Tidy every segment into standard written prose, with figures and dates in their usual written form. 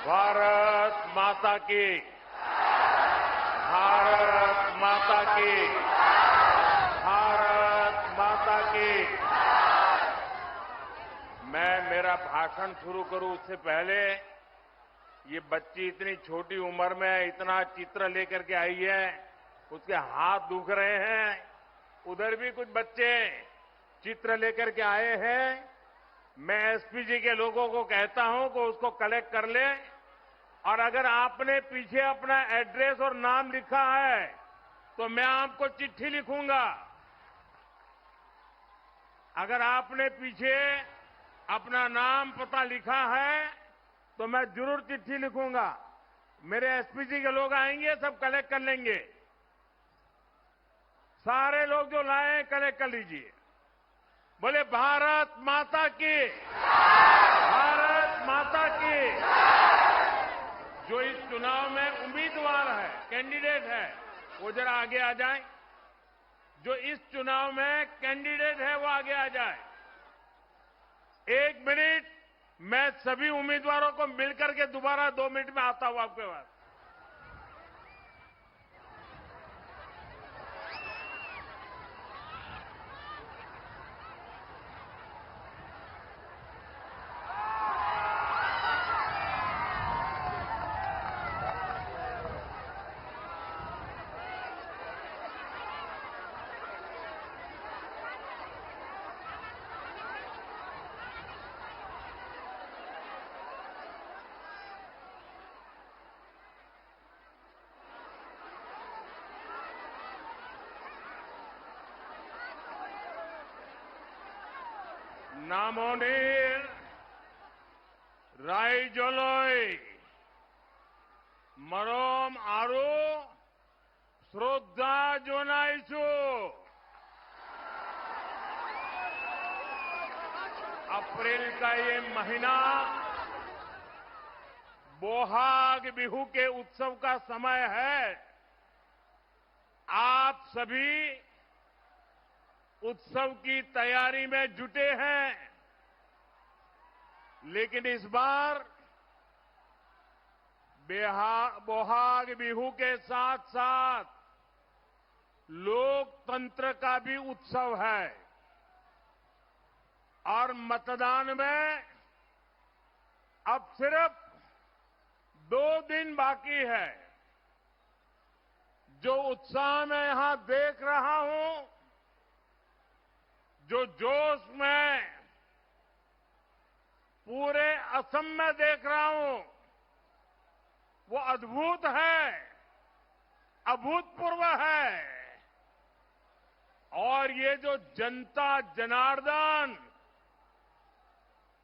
भारत माता की, भारत माता की, भारत माता की। मैं मेरा भाषण शुरू करूं उससे पहले ये बच्ची इतनी छोटी उम्र में इतना चित्र लेकर के आई है, उसके हाथ दुख रहे हैं। उधर भी कुछ बच्चे चित्र लेकर के आए हैं। मैं एसपी जी के लोगों को कहता हूं कि उसको कलेक्ट कर ले, और अगर आपने पीछे अपना एड्रेस और नाम लिखा है तो मैं आपको चिट्ठी लिखूंगा। अगर आपने पीछे अपना नाम पता लिखा है तो मैं जरूर चिट्ठी लिखूंगा। मेरे एसपी जी के लोग आएंगे, सब कलेक्ट कर लेंगे। सारे लोग जो लाए कलेक्ट कर लीजिए। बोले भारत माता की, भारत माता की। जो इस चुनाव में उम्मीदवार है, कैंडिडेट है, वो जरा आगे आ जाए। जो इस चुनाव में कैंडिडेट है वो आगे आ जाए। 1 मिनट, मैं सभी उम्मीदवारों को मिलकर के दोबारा 2 मिनट में आता हूं आपके पास। নামনির রাইজলৈ মৰম আৰু শ্ৰদ্ধা জনাইছো। अप्रैल का ये महीना बोहाग बिहू के उत्सव का समय है। आप सभी उत्सव की तैयारी में जुटे हैं, लेकिन इस बार बोहाग बिहू के साथ साथ लोकतंत्र का भी उत्सव है, और मतदान में अब सिर्फ 2 दिन बाकी है। जो उत्साह मैं यहां देख रहा हूं, जो जोश में पूरे असम में देख रहा हूं, वो अद्भुत है, अभूतपूर्व है। और ये जो जनता जनार्दन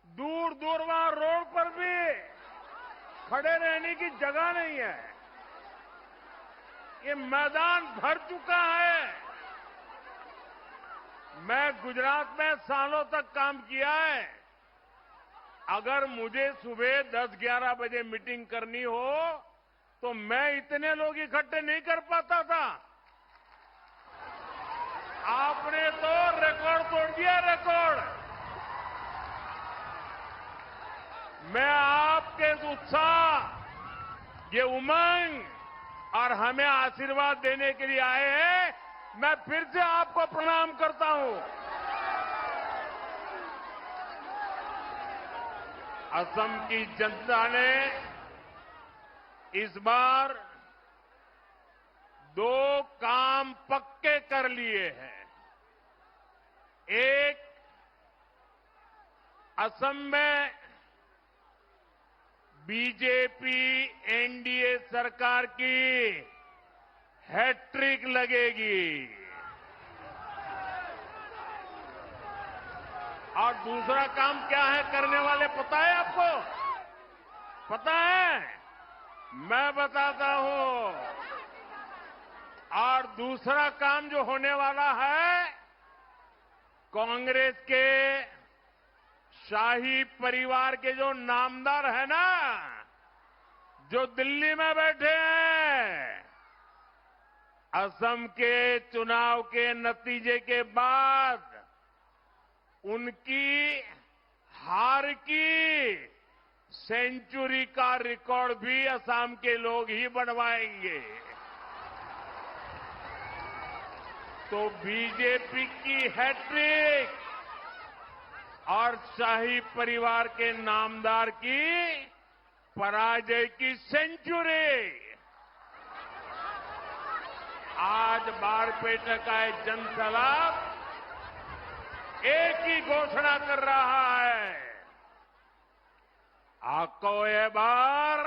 दूर दूर वहां रोड पर भी खड़े रहने की जगह नहीं है। ये मैदान भर चुका है। मैं गुजरात में सालों तक काम किया है। अगर मुझे सुबह 10-11 बजे मीटिंग करनी हो तो मैं इतने लोग इकट्ठे नहीं कर पाता था। आपने तो रिकॉर्ड तोड़ दिया, रिकॉर्ड। मैं आपके उत्साह, ये उमंग और हमें आशीर्वाद देने के लिए आए हैं। मैं फिर से आपको प्रणाम करता हूं। असम की जनता ने इस बार 2 काम पक्के कर लिए हैं। एक, असम में बीजेपी एनडीए सरकार की हैट्रिक लगेगी, और दूसरा काम क्या है करने वाले, पता है आपको? पता है? मैं बताता हूं। और दूसरा काम जो होने वाला है, कांग्रेस के शाही परिवार के जो नामदार है ना, जो दिल्ली में बैठे हैं, असम के चुनाव के नतीजे के बाद उनकी हार की सेंचुरी का रिकॉर्ड भी असम के लोग ही बनवाएंगे। तो बीजेपी की हैट्रिक और शाही परिवार के नामदार की पराजय की सेंचुरी आज बारपेटा का एक जनसैलाब एक ही घोषणा कर रहा है, आपको ये बार,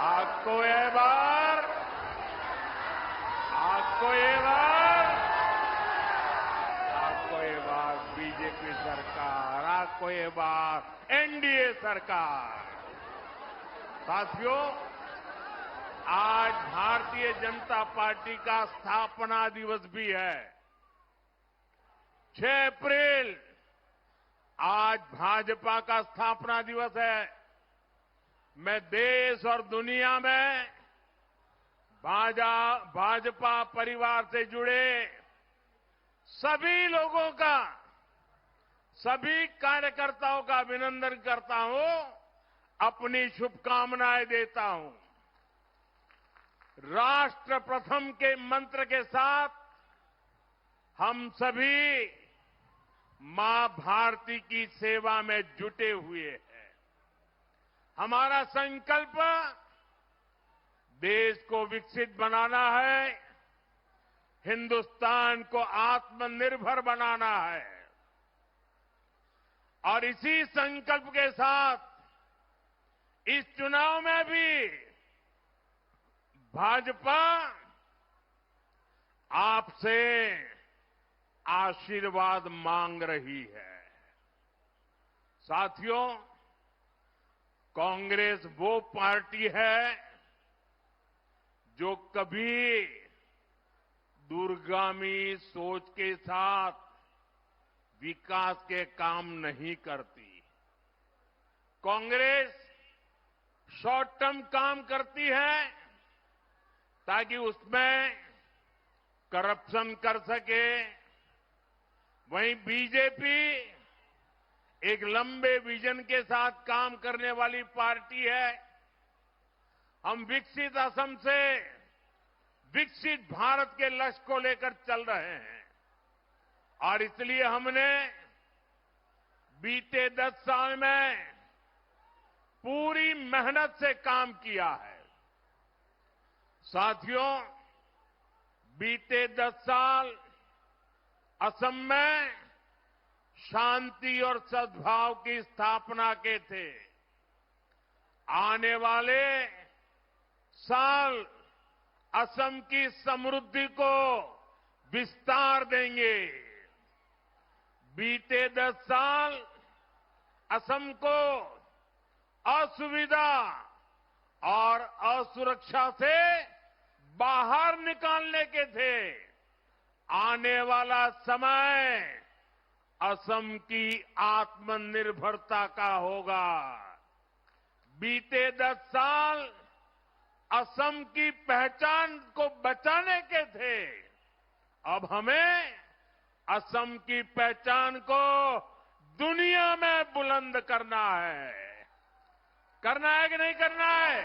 आपको ये बार, आपको ये बार, आपको ये बार बीजेपी सरकार, आपको ये बार एनडीए सरकार। साथियों, आज भारतीय जनता पार्टी का स्थापना दिवस भी है। 6 अप्रैल आज भाजपा का स्थापना दिवस है। मैं देश और दुनिया में भाजपा परिवार से जुड़े सभी लोगों का, सभी कार्यकर्ताओं का अभिनंदन करता हूं, अपनी शुभकामनाएं देता हूं। राष्ट्र प्रथम के मंत्र के साथ हम सभी मां भारती की सेवा में जुटे हुए हैं। हमारा संकल्प देश को विकसित बनाना है, हिंदुस्तान को आत्मनिर्भर बनाना है और इसी संकल्प के साथ इस चुनाव में भी भाजपा आपसे आशीर्वाद मांग रही है। साथियों, कांग्रेस वो पार्टी है जो कभी दूरगामी सोच के साथ विकास के काम नहीं करती। कांग्रेस शॉर्ट टर्म काम करती है ताकि उसमें करप्शन कर सके। वहीं बीजेपी एक लंबे विजन के साथ काम करने वाली पार्टी है। हम विकसित असम से विकसित भारत के लक्ष्य को लेकर चल रहे हैं और इसलिए हमने बीते 10 साल में पूरी मेहनत से काम किया है। साथियों, बीते 10 साल असम में शांति और सद्भाव की स्थापना के थे। आने वाले साल असम की समृद्धि को विस्तार देंगे। बीते 10 साल असम को असुविधा और असुरक्षा से बाहर निकालने के थे। आने वाला समय असम की आत्मनिर्भरता का होगा। बीते 10 साल असम की पहचान को बचाने के थे। अब हमें असम की पहचान को दुनिया में बुलंद करना है। करना है कि नहीं करना है?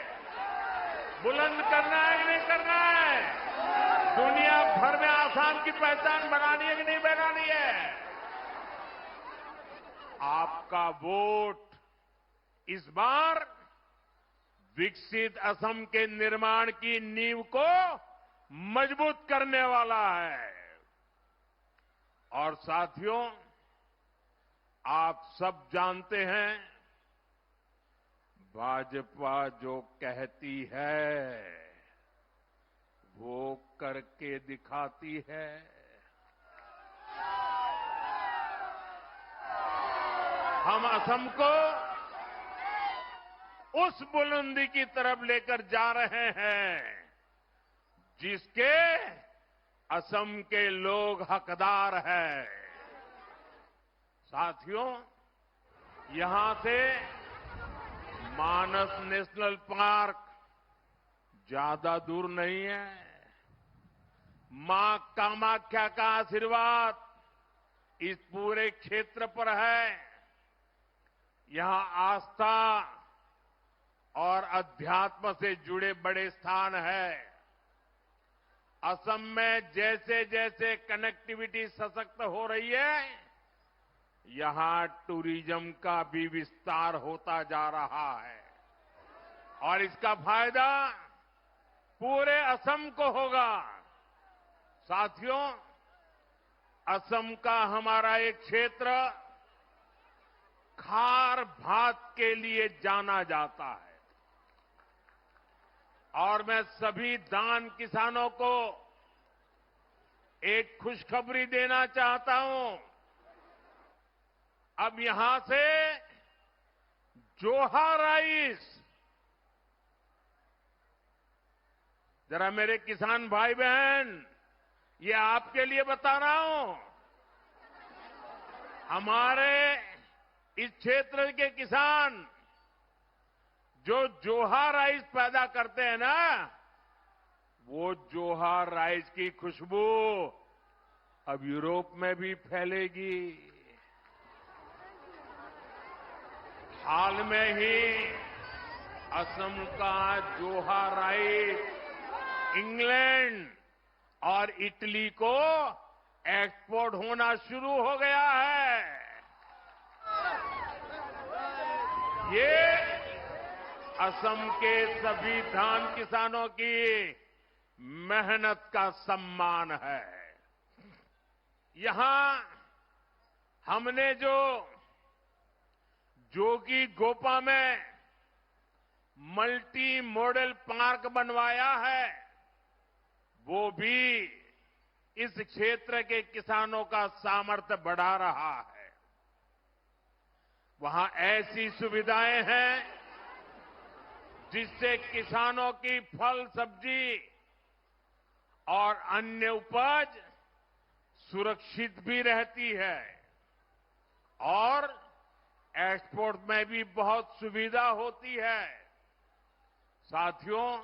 बुलंद करना है कि नहीं करना है? दुनिया भर में आसाम की पहचान बनानी है कि नहीं बनानी है? आपका वोट इस बार विकसित असम के निर्माण की नींव को मजबूत करने वाला है। और साथियों, आप सब जानते हैं, भाजपा जो कहती है वो करके दिखाती है। हम असम को उस बुलंदी की तरफ लेकर जा रहे हैं जिसके असम के लोग हकदार हैं। साथियों, यहां से मानस नेशनल पार्क ज्यादा दूर नहीं है। मां कामाख्या का आशीर्वाद इस पूरे क्षेत्र पर है। यहां आस्था और अध्यात्म से जुड़े बड़े स्थान है। असम में जैसे जैसे कनेक्टिविटी सशक्त हो रही है, यहां टूरिज्म का भी विस्तार होता जा रहा है और इसका फायदा पूरे असम को होगा। साथियों, असम का हमारा एक क्षेत्र खार भात के लिए जाना जाता है और मैं सभी धान किसानों को एक खुशखबरी देना चाहता हूं। अब यहां से जोहा राइस, जरा मेरे किसान भाई बहन, ये आपके लिए बता रहा हूं। हमारे इस क्षेत्र के किसान जो जोहा राइस पैदा करते हैं ना, वो जोहा राइस की खुशबू अब यूरोप में भी फैलेगी। हाल में ही असम का जोहा राइस इंग्लैंड और इटली को एक्सपोर्ट होना शुरू हो गया है। ये असम के सभी धान किसानों की मेहनत का सम्मान है। यहां हमने जो जोगी गोपा में मल्टी मॉडल पार्क बनवाया है, वो भी इस क्षेत्र के किसानों का सामर्थ्य बढ़ा रहा है। वहां ऐसी सुविधाएं हैं जिससे किसानों की फल सब्जी और अन्य उपज सुरक्षित भी रहती है और एक्सपोर्ट में भी बहुत सुविधा होती है। साथियों,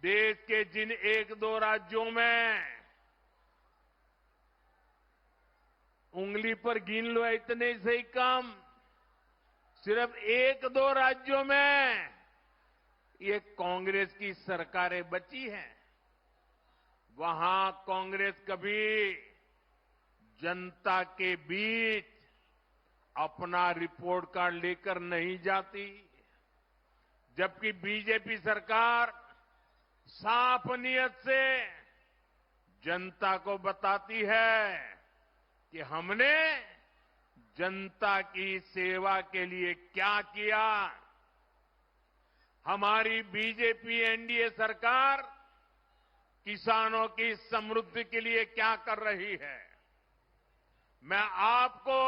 देश के जिन एक दो राज्यों में उंगली पर गिन लो इतने से ही कम, सिर्फ एक दो राज्यों में ये कांग्रेस की सरकारें बची हैं। वहां कांग्रेस कभी जनता के बीच अपना रिपोर्ट कार्ड लेकर नहीं जाती, जबकि बीजेपी सरकार साफ नियत से जनता को बताती है कि हमने जनता की सेवा के लिए क्या किया। हमारी बीजेपी एनडीए सरकार किसानों की समृद्धि के लिए क्या कर रही है। मैं आपको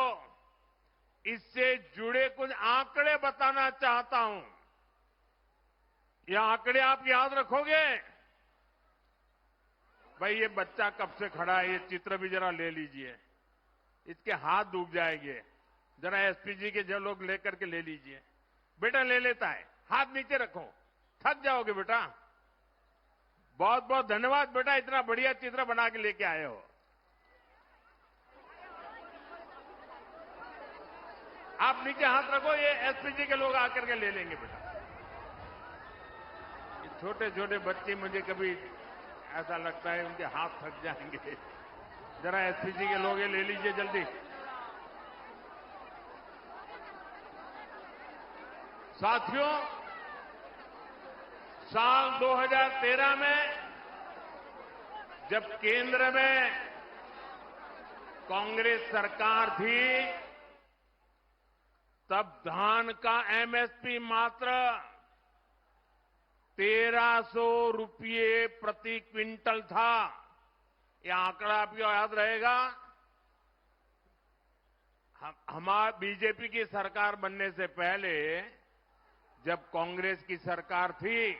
इससे जुड़े कुछ आंकड़े बताना चाहता हूं। ये आंकड़े आप याद रखोगे? भाई, ये बच्चा कब से खड़ा है, ये चित्र भी जरा ले लीजिए, इसके हाथ डूब जाएंगे। जरा एसपीजी के जो लोग लेकर के ले लीजिए। बेटा ले लेता है, हाथ नीचे रखो, थक जाओगे बेटा। बहुत बहुत धन्यवाद बेटा, इतना बढ़िया चित्र बना के लेके आए हो। आप नीचे हाथ रखो, ये एसपीजी के लोग आकर के ले लेंगे बेटा। छोटे छोटे बच्चे, मुझे कभी ऐसा लगता है उनके हाथ थक जाएंगे। जरा एसपीजी के लोग ये ले लीजिए जल्दी। साथियों, साल 2013 में जब केंद्र में कांग्रेस सरकार थी, तब धान का एमएसपी मात्र 1300 रुपये प्रति क्विंटल था। यह आंकड़ा आपको याद रहेगा। हमारी बीजेपी की सरकार बनने से पहले जब कांग्रेस की सरकार थी,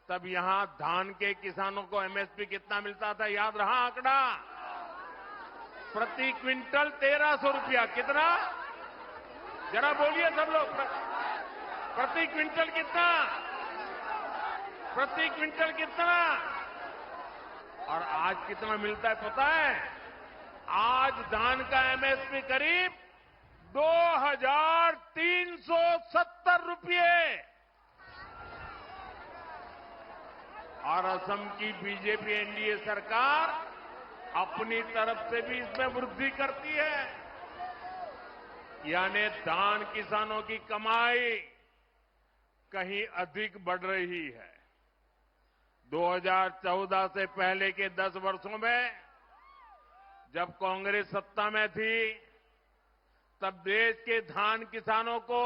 तब यहां धान के किसानों को एमएसपी कितना मिलता था, याद रहा आंकड़ा? प्रति क्विंटल 1300 रुपया। कितना? जरा बोलिए सब लोग, प्रति क्विंटल कितना? प्रति क्विंटल कितना? और आज कितना मिलता है पता है? आज धान का एमएसपी करीब 2000 ₹370। और असम की बीजेपी एनडीए सरकार अपनी तरफ से भी इसमें वृद्धि करती है। यानी धान किसानों की कमाई कहीं अधिक बढ़ रही है। 2014 से पहले के 10 वर्षों में जब कांग्रेस सत्ता में थी, तब देश के धान किसानों को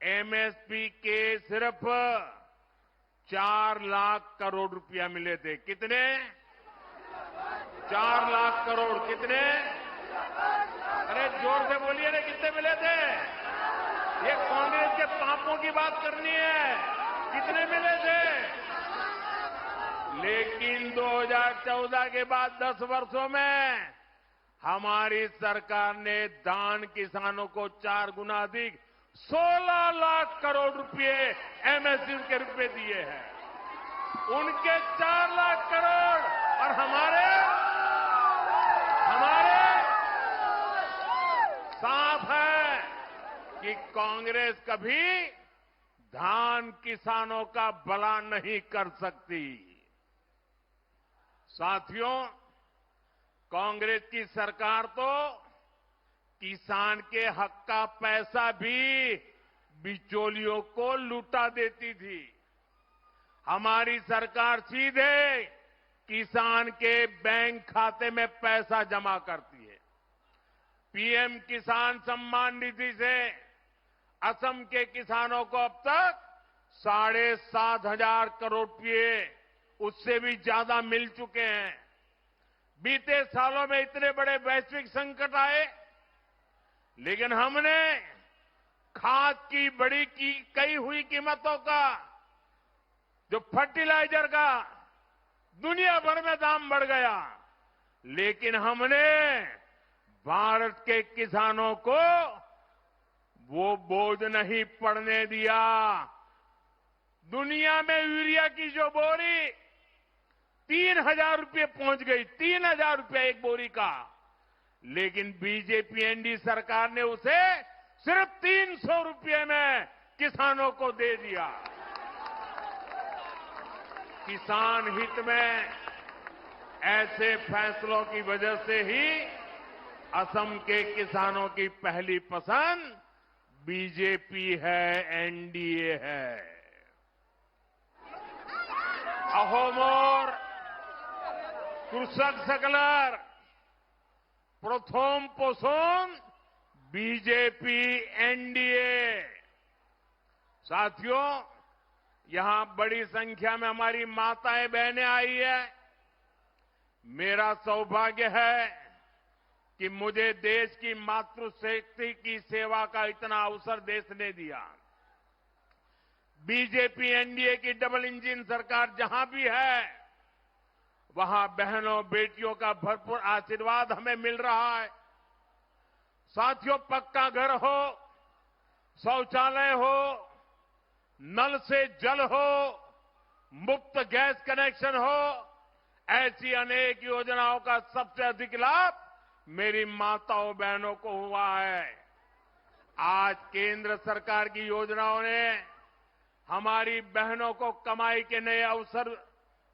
एमएसपी के सिर्फ 4 लाख करोड़ रुपया मिले थे। कितने? 4 लाख करोड़। कितने? अरे जोर से बोलिए ना, कितने मिले थे? ये कांग्रेस के पापों की बात करनी है। कितने मिले थे? लेकिन 2014 के बाद 10 वर्षों में हमारी सरकार ने धान किसानों को 4 गुना अधिक 16 लाख करोड़ रुपए एमएसपी के रूप में दिए हैं। उनके 4 लाख करोड़ और हमारे साफ है कि कांग्रेस कभी धान किसानों का भला नहीं कर सकती। साथियों, कांग्रेस की सरकार तो किसान के हक का पैसा भी बिचौलियों को लूटा देती थी। हमारी सरकार सीधे किसान के बैंक खाते में पैसा जमा करती है। पीएम किसान सम्मान निधि से असम के किसानों को अब तक 7,500 करोड़ रुपए, उससे भी ज्यादा मिल चुके हैं। बीते सालों में इतने बड़े वैश्विक संकट आए, लेकिन हमने खाद की बढ़ी की कई हुई कीमतों का, जो फर्टिलाइजर का दुनिया भर में दाम बढ़ गया, लेकिन हमने भारत के किसानों को वो बोझ नहीं पड़ने दिया। दुनिया में यूरिया की जो बोरी 3,000 रुपये पहुंच गई, 3,000 रुपये एक बोरी का, लेकिन बीजेपी एनडीए सरकार ने उसे सिर्फ 300 रुपये में किसानों को दे दिया। किसान हित में ऐसे फैसलों की वजह से ही असम के किसानों की पहली पसंद बीजेपी है, एनडीए है। अहोमोर कृषक सकलर प्रथम पोषण बीजेपी एनडीए। साथियों, यहां बड़ी संख्या में हमारी माताएं बहनें आई है। मेरा सौभाग्य है कि मुझे देश की मातृशक्ति की सेवा का इतना अवसर देश ने दिया। बीजेपी एनडीए की डबल इंजन सरकार जहां भी है, वहां बहनों बेटियों का भरपूर आशीर्वाद हमें मिल रहा है। साथियों, पक्का घर हो, शौचालय हो, नल से जल हो, मुफ्त गैस कनेक्शन हो, ऐसी अनेक योजनाओं का सबसे अधिक लाभ मेरी माताओं बहनों को हुआ है। आज केंद्र सरकार की योजनाओं ने हमारी बहनों को कमाई के नए अवसर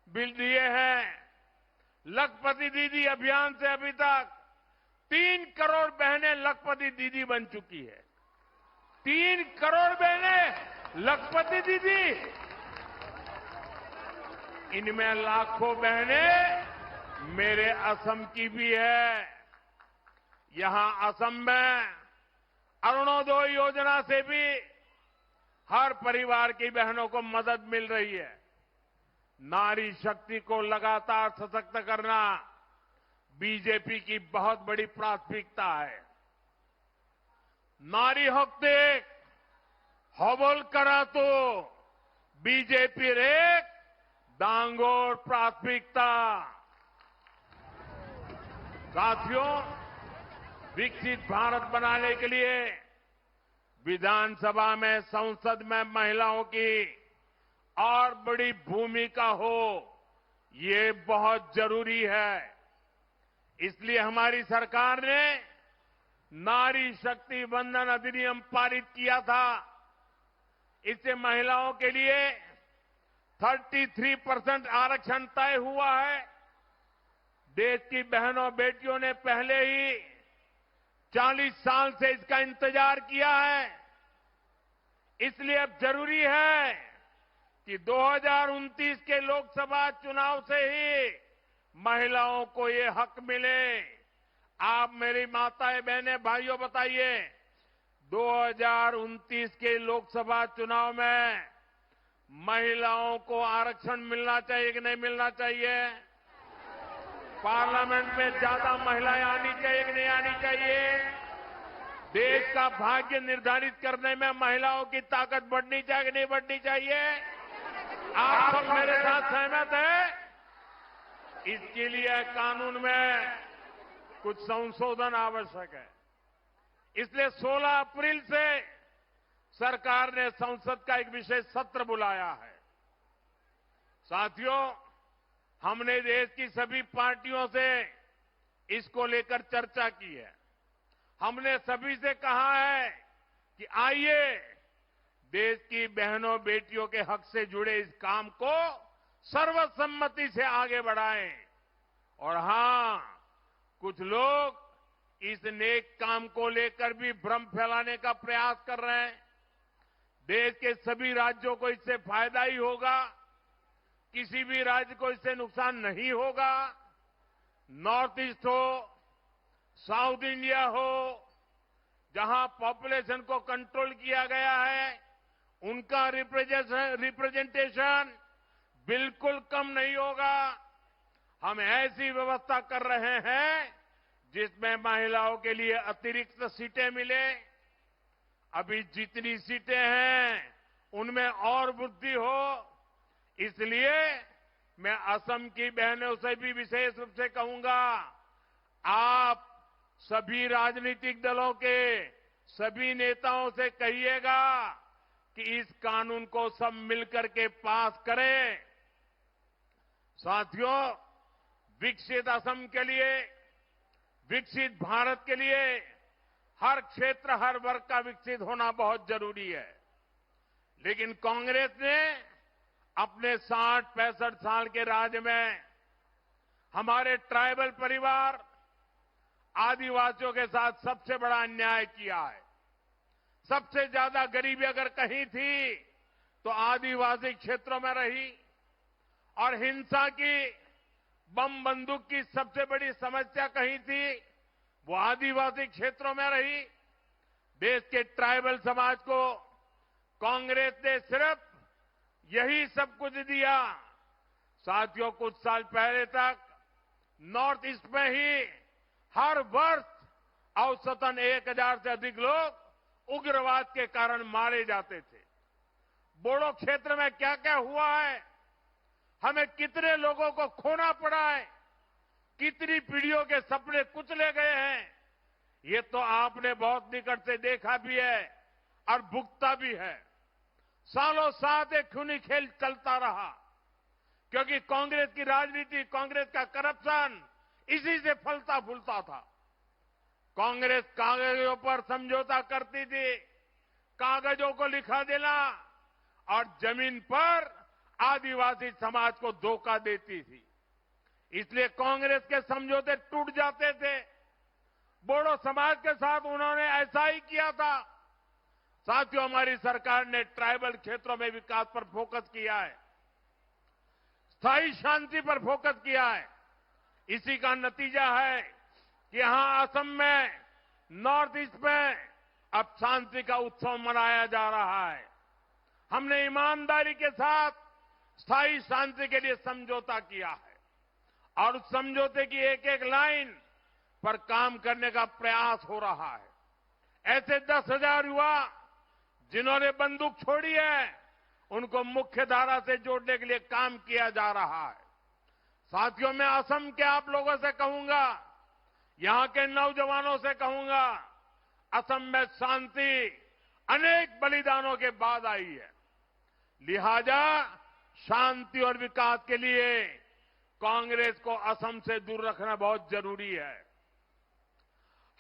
भी दिए हैं। लखपति दीदी अभियान से अभी तक 3 करोड़ बहनें लखपति दीदी बन चुकी है। 3 करोड़ बहनें लखपति दीदी। इनमें लाखों बहनें मेरे असम की भी है। यहां असम में अरुणोदय योजना से भी हर परिवार की बहनों को मदद मिल रही है। नारी शक्ति को लगातार सशक्त करना बीजेपी की बहुत बड़ी प्राथमिकता है। नारी हक देख हबल करा तो बीजेपी रेक दांगोर प्राथमिकता। साथियों, विकसित भारत बनाने के लिए विधानसभा में, संसद में महिलाओं की और बड़ी भूमिका हो, ये बहुत जरूरी है। इसलिए हमारी सरकार ने नारी शक्ति वंदन अधिनियम पारित किया था। इससे महिलाओं के लिए 33% आरक्षण तय हुआ है। देश की बहनों बेटियों ने पहले ही 40 साल से इसका इंतजार किया है। इसलिए अब जरूरी है कि 2029 के लोकसभा चुनाव से ही महिलाओं को ये हक मिले। आप मेरी माताएं बहनें भाइयों बताइए, 2029 के लोकसभा चुनाव में महिलाओं को आरक्षण मिलना चाहिए कि नहीं मिलना चाहिए? पार्लियामेंट में ज्यादा महिलाएं आनी चाहिए कि नहीं आनी चाहिए? देश का भाग्य निर्धारित करने में महिलाओं की ताकत बढ़नी चाहिए कि नहीं बढ़नी चाहिए? आप सब मेरे साथ सहमत हैं? इसके लिए कानून में कुछ संशोधन आवश्यक है। इसलिए 16 अप्रैल से सरकार ने संसद का एक विशेष सत्र बुलाया है। साथियों, हमने देश की सभी पार्टियों से इसको लेकर चर्चा की है। हमने सभी से कहा है कि आइए देश की बहनों बेटियों के हक से जुड़े इस काम को सर्वसम्मति से आगे बढ़ाएं। और हां, कुछ लोग इस नेक काम को लेकर भी भ्रम फैलाने का प्रयास कर रहे हैं। देश के सभी राज्यों को इससे फायदा ही होगा, किसी भी राज्य को इससे नुकसान नहीं होगा। नॉर्थ ईस्ट हो, साउथ इंडिया हो, जहां पॉपुलेशन को कंट्रोल किया गया है, उनका रिप्रेजेंटेशन बिल्कुल कम नहीं होगा। हम ऐसी व्यवस्था कर रहे हैं जिसमें महिलाओं के लिए अतिरिक्त सीटें मिले। अभी जितनी सीटें हैं उनमें और वृद्धि हो। इसलिए मैं असम की बहनों से भी विशेष रूप से कहूंगा, आप सभी राजनीतिक दलों के सभी नेताओं से कहिएगा कि इस कानून को सब मिलकर के पास करें। साथियों, विकसित असम के लिए, विकसित भारत के लिए हर क्षेत्र, हर वर्ग का विकसित होना बहुत जरूरी है। लेकिन कांग्रेस ने अपने 60-65 साल के राज में हमारे ट्राइबल परिवार, आदिवासियों के साथ सबसे बड़ा अन्याय किया है। सबसे ज्यादा गरीबी अगर कहीं थी तो आदिवासी क्षेत्रों में रही, और हिंसा की, बम बंदूक की सबसे बड़ी समस्या कहीं थी वो आदिवासी क्षेत्रों में रही। देश के ट्राइबल समाज को कांग्रेस ने सिर्फ यही सब कुछ दिया। साथियों, कुछ साल पहले तक नॉर्थ ईस्ट में ही हर वर्ष औसतन 1000 से अधिक लोग उग्रवाद के कारण मारे जाते थे। बोडो क्षेत्र में क्या क्या हुआ है, हमें कितने लोगों को खोना पड़ा है, कितनी पीढ़ियों के सपने कुचले गए हैं, ये तो आपने बहुत निकट से देखा भी है और भुगता भी है। सालों साथ एक खूनी खेल चलता रहा, क्योंकि कांग्रेस की राजनीति, कांग्रेस का करप्शन इसी से फलता फूलता था। कांग्रेस कागजों पर समझौता करती थी, कागजों को लिखा देना, और जमीन पर आदिवासी समाज को धोखा देती थी। इसलिए कांग्रेस के समझौते टूट जाते थे। बोडो समाज के साथ उन्होंने ऐसा ही किया था। साथियों, हमारी सरकार ने ट्राइबल क्षेत्रों में विकास पर फोकस किया है, स्थायी शांति पर फोकस किया है। इसी का नतीजा है कि यहां असम में, नॉर्थ ईस्ट में अब शांति का उत्सव मनाया जा रहा है। हमने ईमानदारी के साथ स्थायी शांति के लिए समझौता किया है, और उस समझौते की एक एक लाइन पर काम करने का प्रयास हो रहा है। ऐसे 10,000 युवा जिन्होंने बंदूक छोड़ी है, उनको मुख्य धारा से जोड़ने के लिए काम किया जा रहा है। साथियों, मैं असम के आप लोगों से कहूंगा, यहां के नौजवानों से कहूंगा, असम में शांति अनेक बलिदानों के बाद आई है। लिहाजा शांति और विकास के लिए कांग्रेस को असम से दूर रखना बहुत जरूरी है।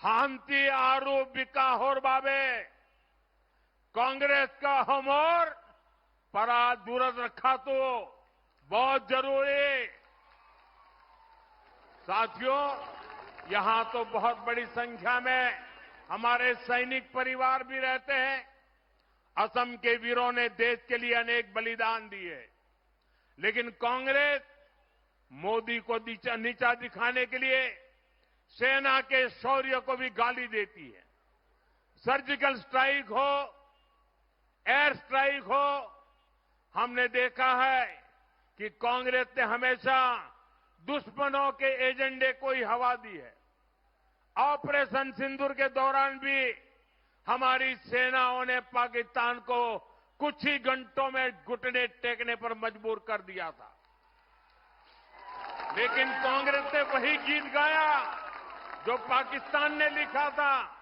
हांती आरू बिका होर बाबे कांग्रेस का हमोर परा दूरत रखा तो बहुत जरूरी। साथियों, यहां तो बहुत बड़ी संख्या में हमारे सैनिक परिवार भी रहते हैं। असम के वीरों ने देश के लिए अनेक बलिदान दिए, लेकिन कांग्रेस मोदी को नीचा दिखाने के लिए सेना के शौर्य को भी गाली देती है। सर्जिकल स्ट्राइक हो, एयर स्ट्राइक हो, हमने देखा है कि कांग्रेस ने हमेशा दुश्मनों के एजेंडे को ही हवा दी है। ऑपरेशन सिंदूर के दौरान भी हमारी सेनाओं ने पाकिस्तान को कुछ ही घंटों में घुटने टेकने पर मजबूर कर दिया था, लेकिन कांग्रेस ने वही गीत गाया जो पाकिस्तान ने लिखा था,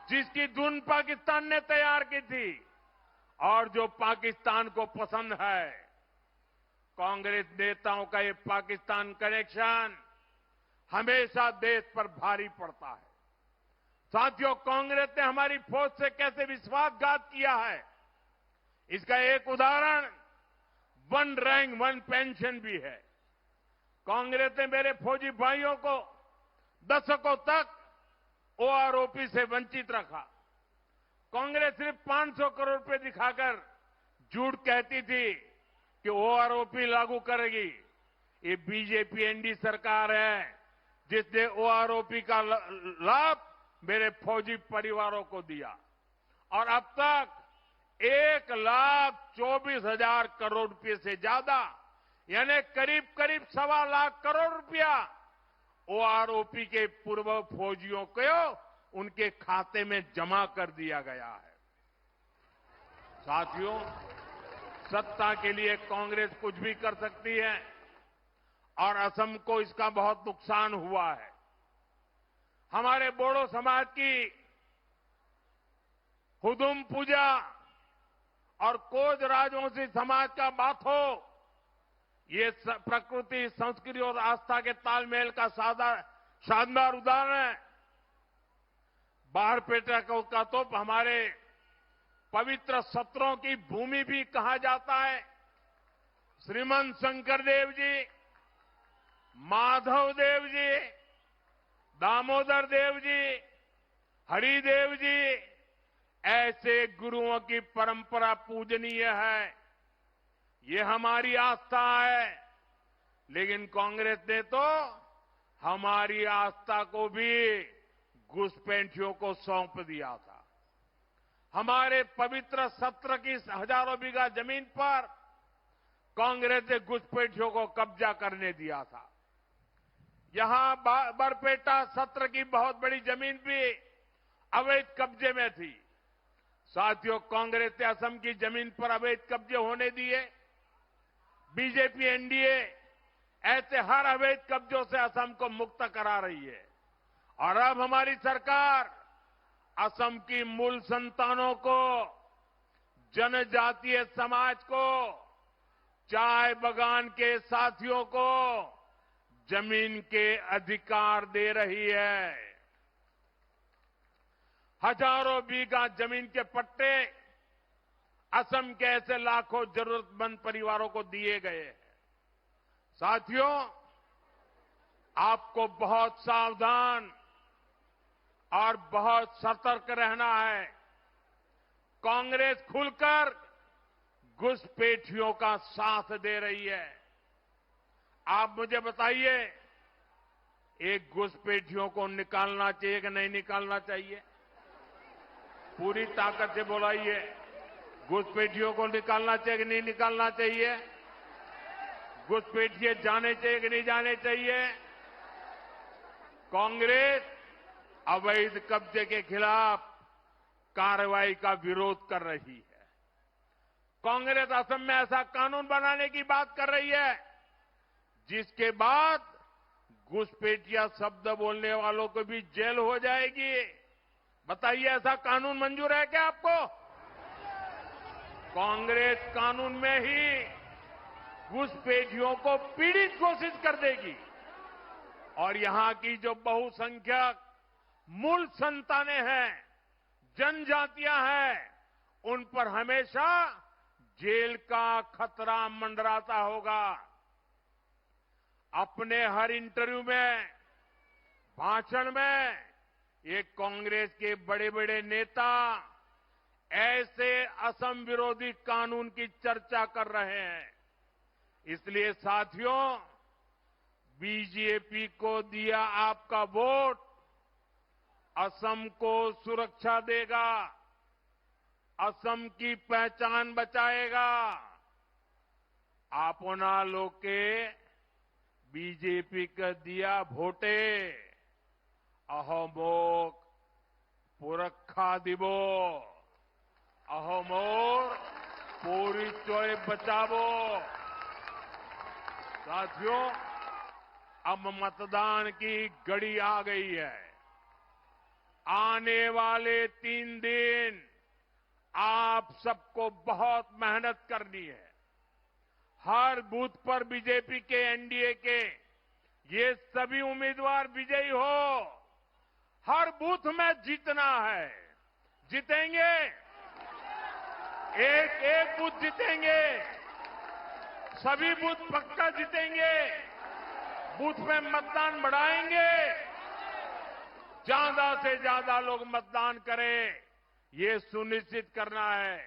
जिसकी धुन पाकिस्तान ने तैयार की थी और जो पाकिस्तान को पसंद है। कांग्रेस नेताओं का ये पाकिस्तान कनेक्शन हमेशा देश पर भारी पड़ता है। साथियों, कांग्रेस ने हमारी फौज से कैसे विश्वासघात किया है, इसका एक उदाहरण वन रैंक वन पेंशन भी है। कांग्रेस ने मेरे फौजी भाइयों को दशकों तक ओआरओपी से वंचित रखा। कांग्रेस सिर्फ 500 करोड़ रुपए दिखाकर झूठ कहती थी कि ओआरओपी लागू करेगी। ये बीजेपी एनडी सरकार है जिसने ओआरओपी का लाभ मेरे फौजी परिवारों को दिया और अब तक 1,24,000 करोड़ रुपए से ज्यादा यानी करीब करीब 1.25 लाख करोड़ रुपया ओआरओपी के पूर्व फौजियों को उनके खाते में जमा कर दिया गया है। साथियों, सत्ता के लिए कांग्रेस कुछ भी कर सकती है और असम को इसका बहुत नुकसान हुआ है। हमारे बोडो समाज की हुदुम पूजा और कोज राजवंशी समाज का बाथो, ये प्रकृति, संस्कृति और आस्था के तालमेल का शानदार उदाहरण है। बारपेटा का तो हमारे पवित्र सत्रों की भूमि भी कहा जाता है। श्रीमंत शंकर देव जी, माधव देव जी, दामोदर देव जी, हरिदेव जी, ऐसे गुरुओं की परंपरा पूजनीय है। ये हमारी आस्था है, लेकिन कांग्रेस ने तो हमारी आस्था को भी घुसपैठियों को सौंप दिया था। हमारे पवित्र सत्र की हजारों बीघा जमीन पर कांग्रेस ने घुसपैठियों को कब्जा करने दिया था। यहां बरपेटा सत्र की बहुत बड़ी जमीन भी अवैध कब्जे में थी। साथियों, कांग्रेस ने असम की जमीन पर अवैध कब्जे होने दिए। बीजेपी एनडीए ऐसे हर अवैध कब्जों से असम को मुक्त करा रही है और अब हमारी सरकार असम की मूल संतानों को, जनजातीय समाज को, चाय बागान के साथियों को जमीन के अधिकार दे रही है। हजारों बीघा जमीन के पट्टे असम के ऐसे लाखों जरूरतमंद परिवारों को दिए गए हैं। साथियों, आपको बहुत सावधान और बहुत सतर्क रहना है। कांग्रेस खुलकर घुसपैठियों का साथ दे रही है। आप मुझे बताइए, एक घुसपैठियों को निकालना चाहिए कि नहीं निकालना चाहिए? पूरी ताकत से बोलाइए, घुसपैठियों को निकालना चाहिए कि नहीं निकालना चाहिए? घुसपैठिए जाने चाहिए कि नहीं जाने चाहिए? कांग्रेस अवैध कब्जे के खिलाफ कार्रवाई का विरोध कर रही है। कांग्रेस असम में ऐसा कानून बनाने की बात कर रही है जिसके बाद घुसपैठिया शब्द बोलने वालों को भी जेल हो जाएगी। बताइए, ऐसा कानून मंजूर है क्या आपको? कांग्रेस कानून में ही घुसपैठियों को पीड़ित घोषित कर देगी और यहां की जो बहुसंख्यक मूल संतानें हैं, जनजातियां हैं, उन पर हमेशा जेल का खतरा मंडराता होगा। अपने हर इंटरव्यू में, भाषण में ये कांग्रेस के बड़े बड़े नेता ऐसे असम विरोधी कानून की चर्चा कर रहे हैं। इसलिए साथियों, बीजेपी को दिया आपका वोट असम को सुरक्षा देगा, असम की पहचान बचाएगा। आपना लोके बीजेपी का दिया भोटे अहोमोक पुरखा दिबो, अहोमोर पोरिचोय बचावो। साथियों, अब मतदान की घड़ी आ गई है। आने वाले 3 दिन आप सबको बहुत मेहनत करनी है। हर बूथ पर बीजेपी के, एनडीए के ये सभी उम्मीदवार विजयी हो। हर बूथ में जीतना है। जीतेंगे, एक एक बूथ जीतेंगे, सभी बूथ पक्का जीतेंगे। बूथ में मतदान बढ़ाएंगे, ज्यादा से ज्यादा लोग मतदान करें, ये सुनिश्चित करना है।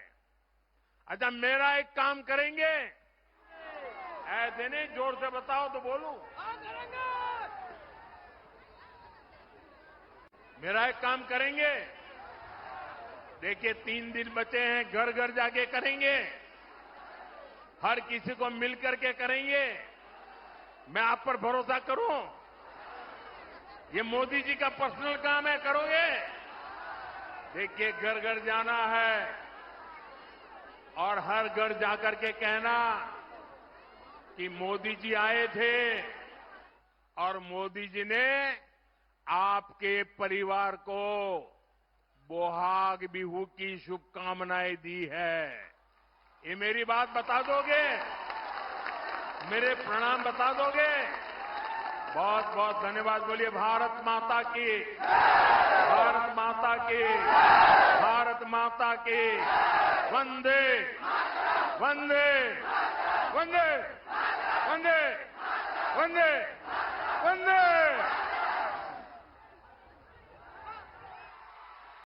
अच्छा, मेरा एक काम करेंगे? ऐसे नहीं, जोर से बताओ तो बोलूं। मेरा एक काम करेंगे? देखिए, 3 दिन बचे हैं, घर घर जाके करेंगे, हर किसी को मिलकर के करेंगे। मैं आप पर भरोसा करूं? ये मोदी जी का पर्सनल काम है, करोगे? देखिए, घर घर जाना है और हर घर जाकर के कहना कि मोदी जी आए थे और मोदी जी ने आपके परिवार को बोहाग बिहू की शुभकामनाएं दी है। ये मेरी बात बता दोगे? मेरे प्रणाम बता दोगे? बहुत बहुत धन्यवाद। बोलिए भारत माता की, भारत माता की, भारत माता की। वंदे वंदे वंदे वंदे वंदे वंदे।